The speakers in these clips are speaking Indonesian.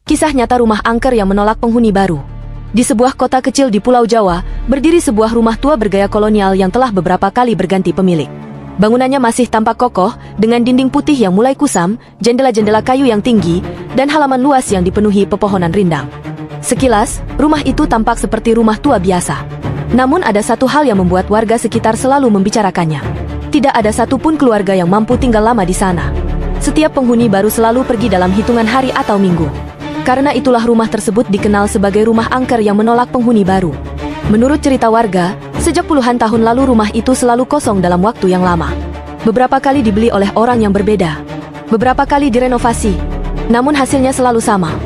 Kisah nyata rumah angker yang menolak penghuni baru. Di sebuah kota kecil di Pulau Jawa, berdiri sebuah rumah tua bergaya kolonial yang telah beberapa kali berganti pemilik. Bangunannya masih tampak kokoh, dengan dinding putih yang mulai kusam, jendela-jendela kayu yang tinggi, dan halaman luas yang dipenuhi pepohonan rindang. Sekilas, rumah itu tampak seperti rumah tua biasa. Namun ada satu hal yang membuat warga sekitar selalu membicarakannya. Tidak ada satupun keluarga yang mampu tinggal lama di sana. Setiap penghuni baru selalu pergi dalam hitungan hari atau minggu. Karena itulah rumah tersebut dikenal sebagai rumah angker yang menolak penghuni baru. Menurut cerita warga, sejak puluhan tahun lalu rumah itu selalu kosong dalam waktu yang lama. Beberapa kali dibeli oleh orang yang berbeda. Beberapa kali direnovasi. Namun hasilnya selalu sama.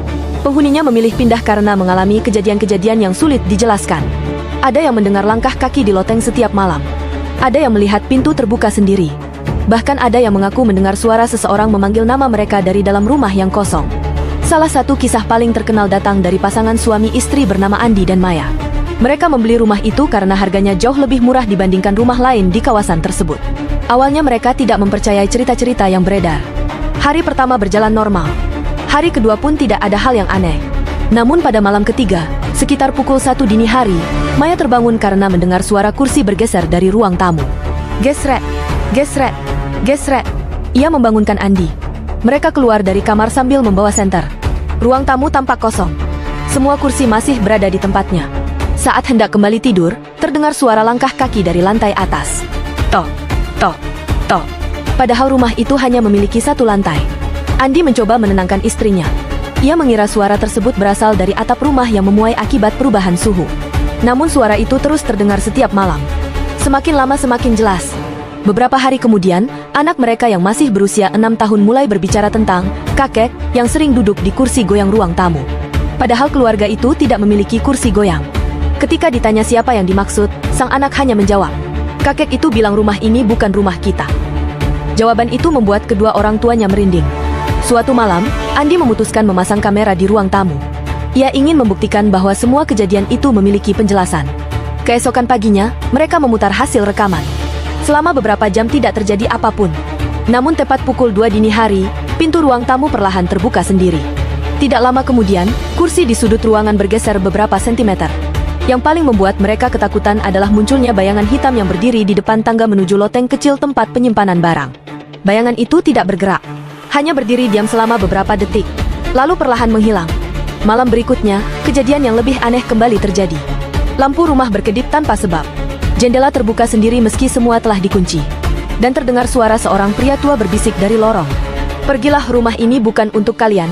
Penghuninya memilih pindah karena mengalami kejadian-kejadian yang sulit dijelaskan. Ada yang mendengar langkah kaki di loteng setiap malam. Ada yang melihat pintu terbuka sendiri. Bahkan ada yang mengaku mendengar suara seseorang memanggil nama mereka dari dalam rumah yang kosong. Salah satu kisah paling terkenal datang dari pasangan suami istri bernama Andi dan Maya. Mereka membeli rumah itu karena harganya jauh lebih murah dibandingkan rumah lain di kawasan tersebut. Awalnya mereka tidak mempercayai cerita-cerita yang beredar. Hari pertama berjalan normal. Hari kedua pun tidak ada hal yang aneh. Namun pada malam ketiga, sekitar pukul 1 dini hari, Maya terbangun karena mendengar suara kursi bergeser dari ruang tamu. Gesrek, gesrek, gesrek. Ia membangunkan Andi. Mereka keluar dari kamar sambil membawa senter. Ruang tamu tampak kosong. Semua kursi masih berada di tempatnya. Saat hendak kembali tidur, terdengar suara langkah kaki dari lantai atas. Tok, tok, tok. Padahal rumah itu hanya memiliki satu lantai. Andi mencoba menenangkan istrinya. Ia mengira suara tersebut berasal dari atap rumah yang memuai akibat perubahan suhu. Namun suara itu terus terdengar setiap malam. Semakin lama semakin jelas. Beberapa hari kemudian, anak mereka yang masih berusia 6 tahun mulai berbicara tentang kakek yang sering duduk di kursi goyang ruang tamu. Padahal keluarga itu tidak memiliki kursi goyang. Ketika ditanya siapa yang dimaksud, sang anak hanya menjawab, "Kakek itu bilang rumah ini bukan rumah kita." Jawaban itu membuat kedua orang tuanya merinding. Suatu malam, Andi memutuskan memasang kamera di ruang tamu. Ia ingin membuktikan bahwa semua kejadian itu memiliki penjelasan. Keesokan paginya, mereka memutar hasil rekaman. Selama beberapa jam tidak terjadi apapun. Namun tepat pukul 2 dini hari, pintu ruang tamu perlahan terbuka sendiri. Tidak lama kemudian, kursi di sudut ruangan bergeser beberapa sentimeter. Yang paling membuat mereka ketakutan adalah munculnya bayangan hitam yang berdiri di depan tangga menuju loteng kecil tempat penyimpanan barang. Bayangan itu tidak bergerak. Hanya berdiri diam selama beberapa detik. Lalu perlahan menghilang. Malam berikutnya, kejadian yang lebih aneh kembali terjadi. Lampu rumah berkedip tanpa sebab. Jendela terbuka sendiri meski semua telah dikunci. Dan terdengar suara seorang pria tua berbisik dari lorong. "Pergilah, rumah ini bukan untuk kalian."